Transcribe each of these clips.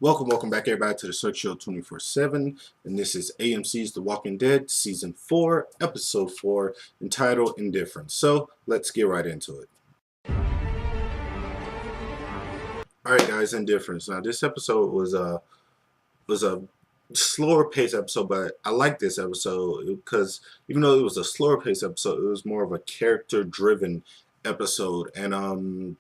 Welcome back everybody to the Search Show 24/7, and this is AMC's The Walking Dead Season 4, Episode 4, entitled Indifference. So, let's get right into it. Alright guys, Indifference. Now this episode was a slower paced episode, but I like this episode because even though it was a slower paced episode, it was more of a character driven episode. And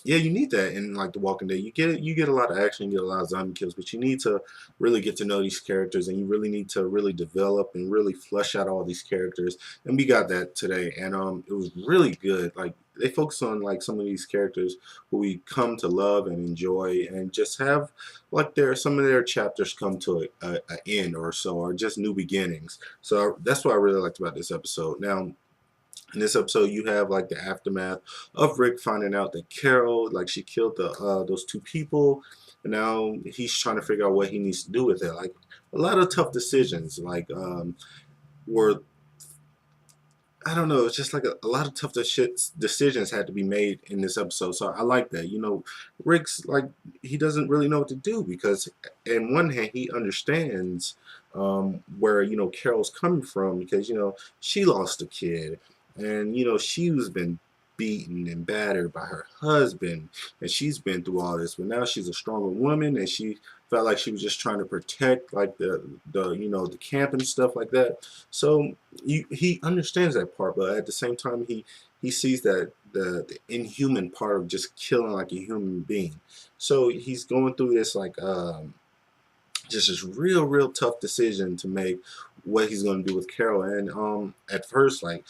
yeah, you need that in like The Walking Dead. You get a lot of action, you get a lot of zombie kills, but you need to really get to know these characters, and you really need to really develop and really flesh out all these characters. And we got that today, and it was really good. Like they focus on like some of these characters who we come to love and enjoy, and just have like some of their chapters come to a end or so, or just new beginnings. So that's what I really liked about this episode. Now in this episode, you have like the aftermath of Rick finding out that Carol, like she killed those two people, and now he's trying to figure out what he needs to do with it. Like a lot of tough decisions, like were I don't know. It's just like a lot of tough decisions had to be made in this episode. So I like that. Rick's like he doesn't really know what to do because, in one hand, he understands where Carol's coming from because she lost a kid, and she was been beaten and battered by her husband, and she's been through all this, but now she's a stronger woman, and she felt like she was just trying to protect like the camp and stuff like that. So he understands that part, but at the same time he sees that the inhuman part of just killing like a human being. So he's going through this like just this real tough decision to make what he's going to do with Carol. And at first, like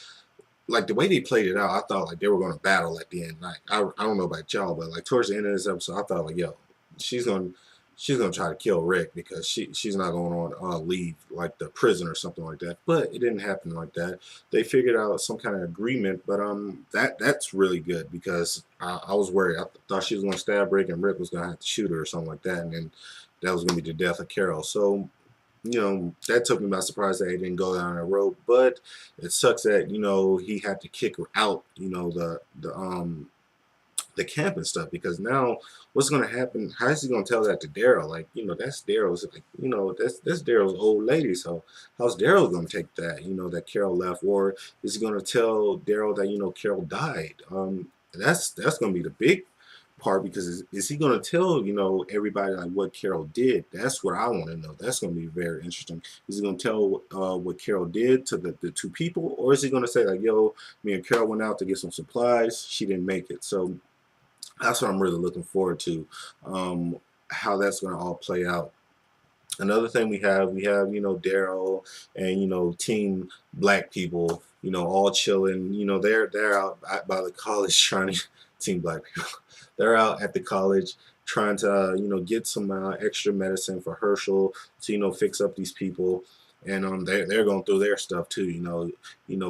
the way they played it out, I thought like they were going to battle at the end. Like I don't know about y'all, but like towards the end of this episode, I thought like, yo, she's gonna she's gonna try to kill Rick because she's not going on leave like the prison or something like that. But it didn't happen like that. They figured out some kind of agreement, but that's really good because I was worried. I thought she was gonna stab Rick and Rick was gonna have to shoot her or something like that, and then that was gonna be the death of Carol. So that took me by surprise that he didn't go down that road. But it sucks that he had to kick her out. The camp and stuff, because now what's going to happen? How is he going to tell that to Daryl? Like that's Daryl's like that's Daryl's old lady. So how's Daryl going to take that? That Carol left, or is he going to tell Daryl that Carol died? That's going to be the big part, because is he going to tell everybody like what Carol did? That's what I want to know. That's going to be very interesting. Is he going to tell what Carol did to the two people, or is he going to say like, yo, me and Carol went out to get some supplies, she didn't make it? So that's what I'm really looking forward to, how that's going to all play out. Another thing we have Daryl and Team Black people all chilling. They're out by the college trying to Team Black people. They're out at the college trying to get some extra medicine for Herschel to fix up these people. And they're going through their stuff too.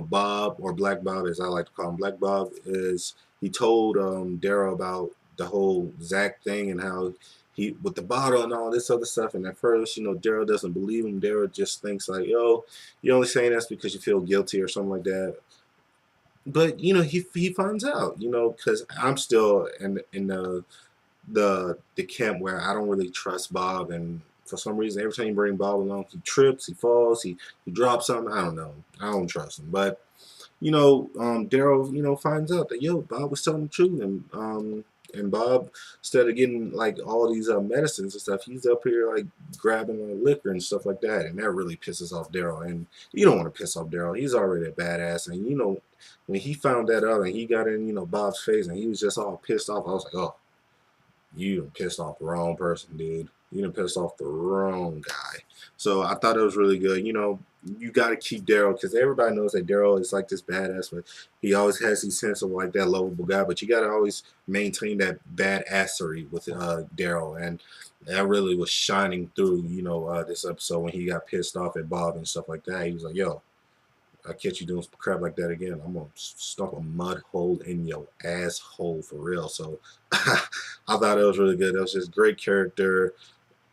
Bob, or Black Bob as I like to call him. Black Bob is he told Daryl about the whole Zach thing and how he with the bottle and all this other stuff. And at first, Daryl doesn't believe him. Daryl just thinks like, yo, you're only saying that's because you feel guilty or something like that. But he finds out, because I'm still in the camp where I don't really trust Bob, and for some reason every time you bring Bob along, he trips, he falls, he drops something. I don't know. I don't trust him. But Daryl, finds out that Bob was telling the truth, and Bob, instead of getting like all these medicines and stuff, he's up here like grabbing liquor and stuff like that, and that really pisses off Daryl. And you don't want to piss off Daryl. He's already a badass, and when he found that out and he got in Bob's face and he was just all pissed off, I was like, oh, you done pissed off the wrong person, dude. You done pissed off the wrong guy. So I thought it was really good. You got to keep Daryl, because everybody knows that Daryl is like this badass, but he always has these sense of like that lovable guy. But you got to always maintain that badassery with Daryl, and that really was shining through. This episode when he got pissed off at Bob and stuff like that. He was like, "Yo, I catch you doing some crap like that again, I'm gonna stomp a mud hole in your asshole for real." So I thought it was really good. That was just great character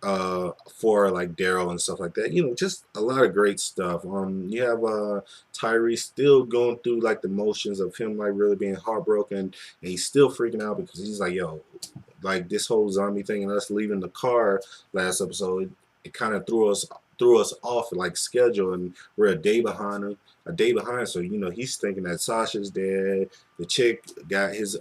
for like Daryl and stuff like that. Just a lot of great stuff. You have Tyree still going through like the motions of him like really being heartbroken, and he's still freaking out because he's like, yo, like this whole zombie thing and us leaving the car last episode, it kind of threw us off like schedule, and we're a day behind. So he's thinking that Sasha's dead. The chick got his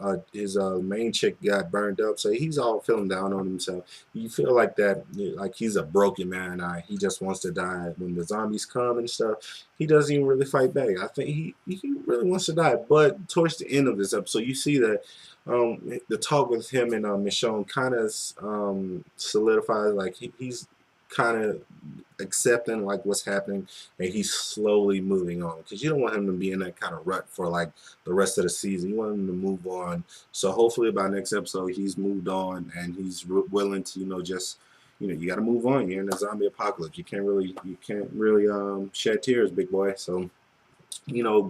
main chick got burned up, so he's all feeling down on himself. You feel like that, like he's a broken man. He just wants to die. When the zombies come and stuff, he doesn't even really fight back. I think he really wants to die. But towards the end of this episode, you see that the talk with him and Michonne kind of solidifies, like he's kind of accepting like what's happening, and he's slowly moving on, because you don't want him to be in that kind of rut for like the rest of the season. You want him to move on, so hopefully by next episode he's moved on and he's willing to just you got to move on. You're in a zombie apocalypse. You can't really shed tears, big boy. So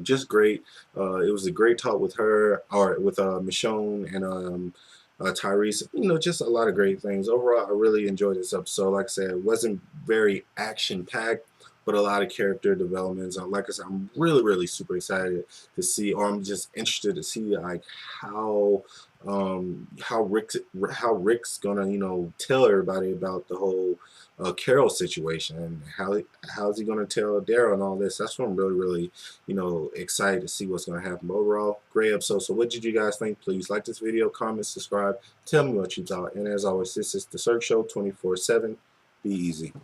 just great. It was a great talk with her, or with Michonne and Tyrese. Just a lot of great things. Overall, I really enjoyed this episode. Like I said, it wasn't very action-packed, but a lot of character developments. Like I said, I'm really, really super excited to see, or I'm just interested to see like how Rick's gonna tell everybody about the whole Carol situation, and how's he gonna tell Daryl and all this. That's what I'm really, really excited to see what's gonna happen. But overall, great episode. So what did you guys think? Please like this video, comment, subscribe, tell me what you thought. And as always, this is the Cirque Show 24/7. Be easy.